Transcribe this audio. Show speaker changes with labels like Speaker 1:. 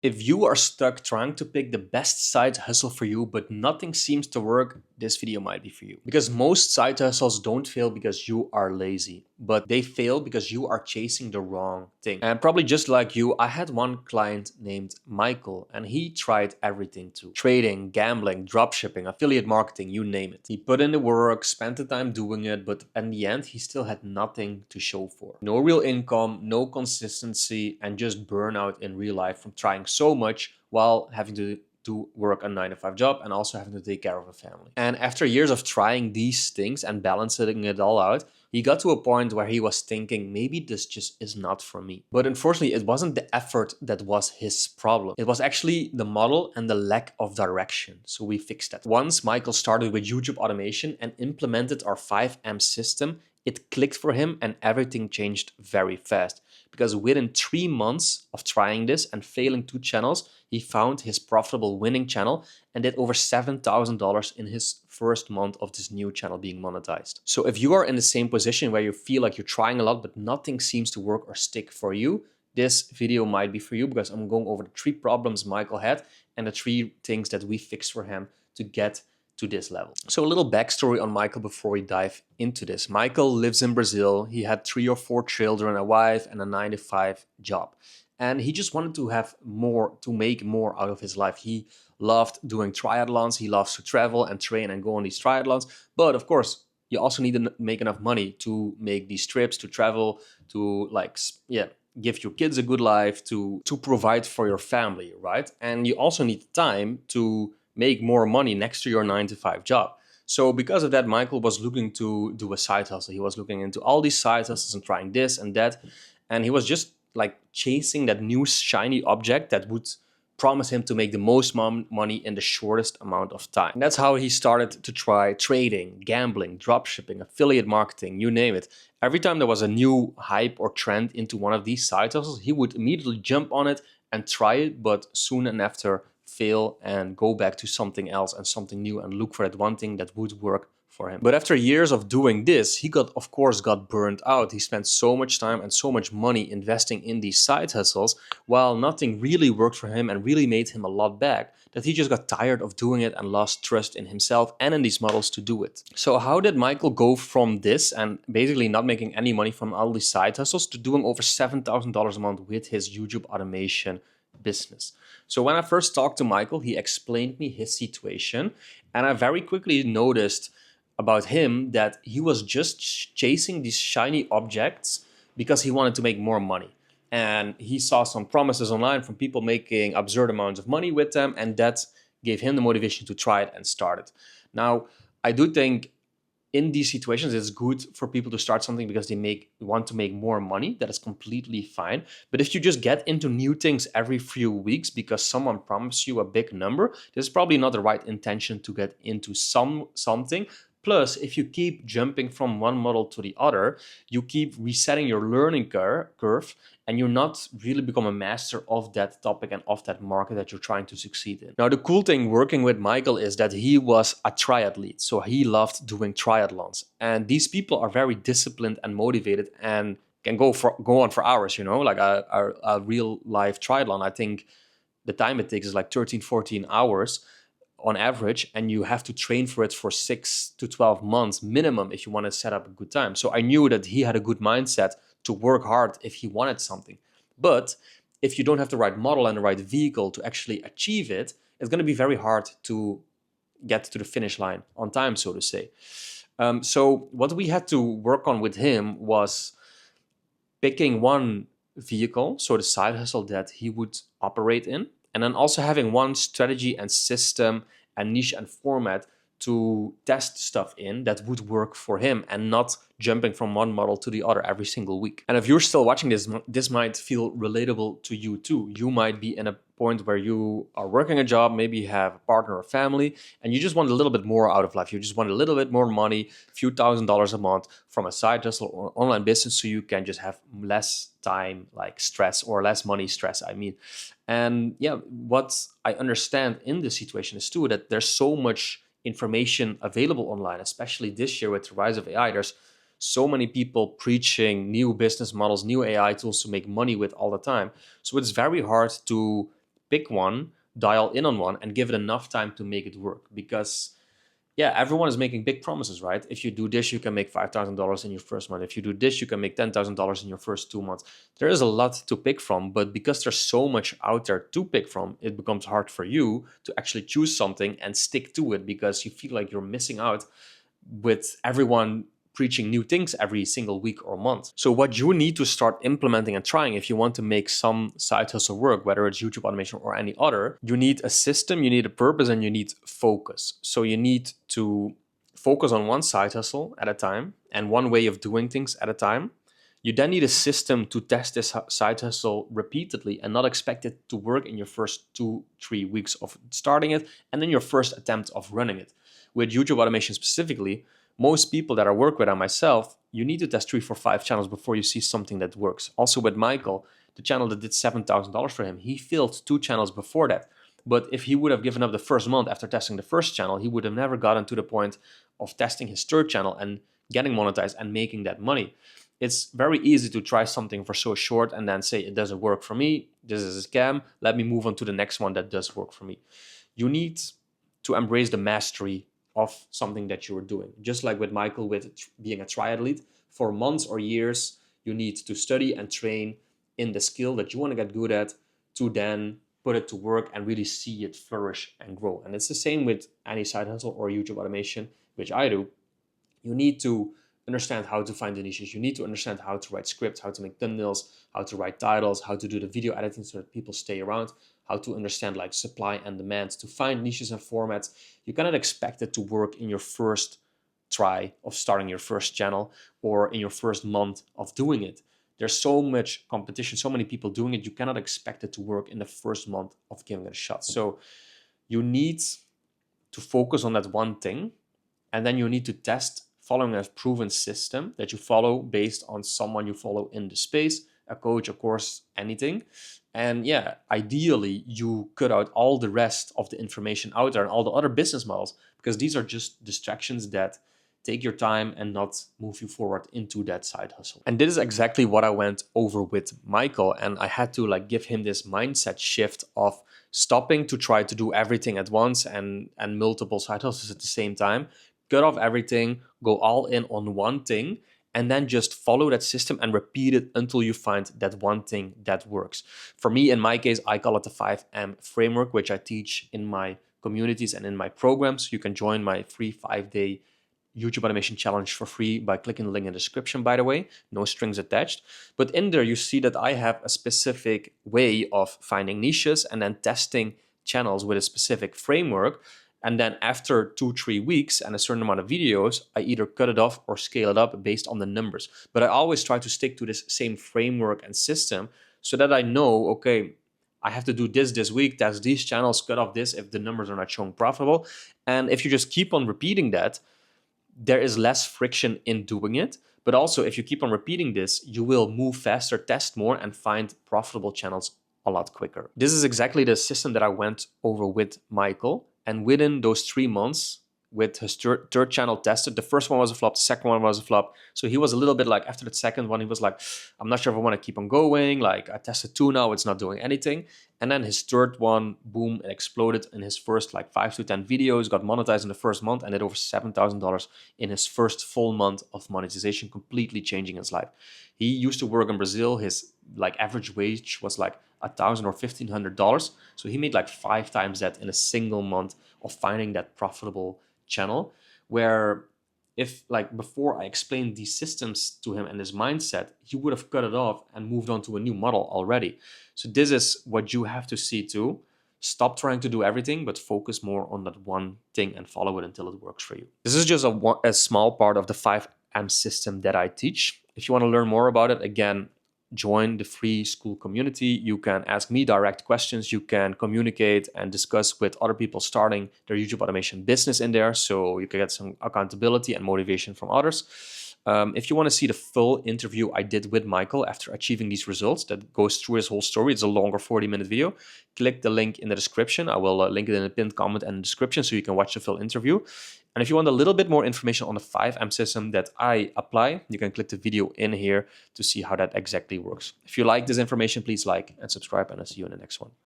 Speaker 1: If you are stuck trying to pick the best side hustle for you, but nothing seems to work, this video might be for you. Because most side hustles don't fail because you are lazy, but they fail because you are chasing the wrong thing. And probably just like you, I had one client named Michael, and he tried everything too. Trading, gambling, dropshipping, affiliate marketing, you name it. He put in the work, spent the time doing it, but in the end, he still had nothing to show for. No real income, no consistency, and just burnout in real life from trying so much while having to work a 9 to 5 job and also having to take care of a family. And after years of trying these things and balancing it all out, he got to a point where he was thinking, maybe this just is not for me. But unfortunately, it wasn't the effort that was his problem. It was actually the model and the lack of direction. So we fixed that. Once Michael started with YouTube automation and implemented our 5M system, it clicked for him and everything changed very fast. Because within 3 months of trying this and failing 2 channels, he found his profitable winning channel and did over $7,000 in his first month of this new channel being monetized. So if you are in the same position where you feel like you're trying a lot, but nothing seems to work or stick for you, this video might be for you, because I'm going over the 3 problems Michael had and the 3 things that we fixed for him to get to this level. So a little backstory on Michael before we dive into this. Michael lives in Brazil. He had 3 or 4 children, a wife, and a 9 to 5 job. And he just wanted to have more, to make more out of his life. He loved doing triathlons. He loves to travel and train and go on these triathlons. But of course, you also need to make enough money to make these trips, to travel, to give your kids a good life, to provide for your family, right? And you also need time to make more money next to your 9 to 5 job. So because of that, Michael was looking to do a side hustle. He was looking into all these side hustles and trying this and that. And he was just like chasing that new shiny object that would promise him to make the most money in the shortest amount of time. And that's how he started to try trading, gambling, dropshipping, affiliate marketing, you name it. Every time there was a new hype or trend into one of these side hustles, he would immediately jump on it and try it, but soon and after fail and go back to something else and something new and look for that one thing that would work for him. But after years of doing this, he of course got burned out. He spent so much time and so much money investing in these side hustles while nothing really worked for him and really made him a lot back, that he just got tired of doing it and lost trust in himself and in these models to do it. So how did Michael go from this and basically not making any money from all these side hustles to doing over $7,000 a month with his YouTube automation business? So when I first talked to Michael, he explained me his situation, and I very quickly noticed about him that he was just chasing these shiny objects because he wanted to make more money. And he saw some promises online from people making absurd amounts of money with them, and that gave him the motivation to try it and start it. Now, I do think in these situations, it's good for people to start something because they want to make more money. That is completely fine. But if you just get into new things every few weeks because someone promised you a big number, this is probably not the right intention to get into something. Plus, if you keep jumping from one model to the other, you keep resetting your learning curve, and you're not really become a master of that topic and of that market that you're trying to succeed in. Now, the cool thing working with Michael is that he was a triathlete, so he loved doing triathlons. And these people are very disciplined and motivated and can go on for hours, like a real life triathlon. I think the time it takes is like 13, 14 hours on average, and you have to train for it for 6 to 12 months minimum if you want to set up a good time. So I knew that he had a good mindset to work hard if he wanted something. But if you don't have the right model and the right vehicle to actually achieve it, it's going to be very hard to get to the finish line on time, so to say. So what we had to work on with him was picking one vehicle, so the side hustle that he would operate in, and then also having one strategy and system and niche and format to test stuff in that would work for him, and not jumping from one model to the other every single week. And if you're still watching this, this might feel relatable to you too. You might be in a point where you are working a job, maybe you have a partner or family, and you just want a little bit more out of life. You just want a little bit more money, a few $1,000s a month from a side hustle or online business, so you can just have less time like stress, or less money stress, I mean. And yeah, what I understand in this situation is too that there's so much information available online, especially this year with the rise of AI. There's so many people preaching new business models, new AI tools to make money with all the time. So it's very hard to pick one, dial in on one, and give it enough time to make it work. Because yeah, everyone is making big promises, right? If you do this, you can make $5,000 in your first month. If you do this, you can make $10,000 in your first 2 months. There is a lot to pick from, but because there's so much out there to pick from, it becomes hard for you to actually choose something and stick to it because you feel like you're missing out with everyone preaching new things every single week or month. So what you need to start implementing and trying if you want to make some side hustle work, whether it's YouTube automation or any other, you need a system, you need a purpose, and you need focus. So you need to focus on one side hustle at a time and one way of doing things at a time. You then need a system to test this side hustle repeatedly and not expect it to work in your first 2-3 weeks of starting it and then your first attempt of running it. With YouTube automation specifically, most people that I work with and myself, you need to test 3, 4, 5 channels before you see something that works. Also with Michael, the channel that did $7,000 for him, he failed 2 channels before that. But if he would have given up the first month after testing the first channel, he would have never gotten to the point of testing his third channel and getting monetized and making that money. It's very easy to try something for so short and then say, it doesn't work for me, this is a scam, let me move on to the next one that does work for me. You need to embrace the mastery of something that you're doing. Just like with Michael, with being a triathlete, for months or years, you need to study and train in the skill that you want to get good at to then put it to work and really see it flourish and grow. And it's the same with any side hustle or YouTube automation, which I do. You need to understand how to find the niches. You need to understand how to write scripts, how to make thumbnails, how to write titles, how to do the video editing so that people stay around, how to understand like supply and demand, to find niches and formats. You cannot expect it to work in your first try of starting your first channel or in your first month of doing it. There's so much competition, so many people doing it. You cannot expect it to work in the first month of giving it a shot. So you need to focus on that one thing, and then you need to test following a proven system that you follow based on someone you follow in the space, a coach, a course, anything. And yeah, ideally you cut out all the rest of the information out there and all the other business models, because these are just distractions that take your time and not move you forward into that side hustle. And this is exactly what I went over with Michael. And I had to like give him this mindset shift of stopping to try to do everything at once and multiple side hustles at the same time. Cut off everything, go all in on one thing, and then just follow that system and repeat it until you find that one thing that works. For me, in my case, I call it the 5M framework, which I teach in my communities and in my programs. You can join my free 5-day YouTube automation challenge for free by clicking the link in the description, by the way, no strings attached. But in there, you see that I have a specific way of finding niches and then testing channels with a specific framework. And then after 2-3 weeks and a certain amount of videos, I either cut it off or scale it up based on the numbers. But I always try to stick to this same framework and system so that I know, okay, I have to do this week, test these channels, cut off this if the numbers are not showing profitable. And if you just keep on repeating that, there is less friction in doing it. But also, if you keep on repeating this, you will move faster, test more, and find profitable channels a lot quicker. This is exactly the system that I went over with Michael. And within those 3 months, with his third channel tested, the first one was a flop, the second one was a flop. So he was a little bit like, after the second one, he was like, I'm not sure if I want to keep on going. Like, I tested 2 now, it's not doing anything. And then his third one, boom, it exploded in his first like 5 to 10 videos, got monetized in the first month, and did over $7,000 in his first full month of monetization, completely changing his life. He used to work in Brazil. His like average wage was like $1,000 or $1,500. So he made like 5 times that in a single month of finding that profitable channel. Where if like before I explained these systems to him and his mindset, he would have cut it off and moved on to a new model already. So this is what you have to see too. Stop trying to do everything, but focus more on that one thing and follow it until it works for you. This is just a small part of the 5M system that I teach. If you want to learn more about it, again, join the free school community. You can ask me direct questions. You can communicate and discuss with other people starting their YouTube automation business in there, so you can get some accountability and motivation from others. If you want to see the full interview I did with Michael after achieving these results that goes through his whole story, it's a longer 40-minute video, click the link in the description. I will link it in the pinned comment and the description so you can watch the full interview. And if you want a little bit more information on the 5M system that I apply, you can click the video in here to see how that exactly works. If you like this information, please like and subscribe, and I'll see you in the next one.